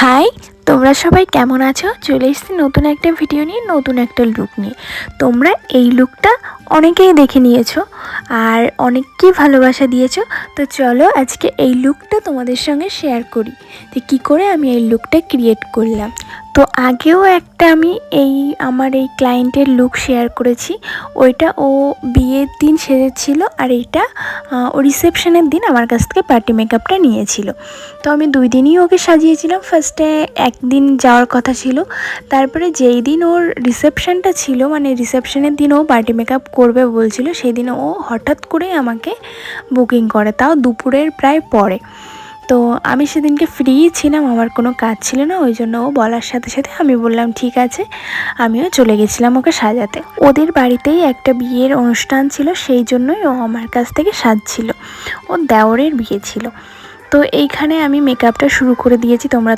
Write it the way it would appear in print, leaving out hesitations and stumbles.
High, তোমরা সবাই কেমন আছো? চলে এসেছি নতুন একটা ভিডিও নিয়ে, নতুন একটা লুক নিয়ে। তোমরা এই লুকটা অনেকেই দেখে নিয়েছো আর অনেককেই ভালোবাসা দিয়েছো। তো চলো আজকে এই লুকটা তোমাদের সঙ্গে শেয়ার করি যে কী করে আমি এই লুকটা ক্রিয়েট করলাম। তো আগেও একটা আমি আমার এই ক্লায়েন্টের লুক শেয়ার করেছি। ওইটা ও বিয়ের দিন সেজেছিল আর এইটা ও রিসেপশনের দিন আমার কাছ থেকে পার্টি মেকআপটা নিয়েছিল। তো আমি 2 দিনই ওকে সাজিয়েছিলাম। ফার্স্টে একদিন যাওয়ার কথা ছিল, তারপরে যেই দিন ওর রিসেপশনটা ছিল, মানে রিসেপশনের দিন ও পার্টি মেকআপ করবে বলছিল, সেই দিন ও হঠাৎ করেই আমাকে বুকিং করে, তাও দুপুরের প্রায় পরে। তো আমি সেদিনকে ফ্রি ছিলাম, আমার কোনো কাজ ছিল না, ওই জন্য ও বলার সাথে সাথে আমি বললাম ঠিক আছে। আমিও চলে গেছিলাম ওকে সাজাতে। ওদের বাড়িতেই একটা বিয়ের অনুষ্ঠান ছিল, সেই জন্যই ও আমার কাছ থেকে সাজছিল। ও দেওরের বিয়ে ছিল। তো এইখানে আমি মেকআপটা শুরু করে দিয়েছি। তোমরা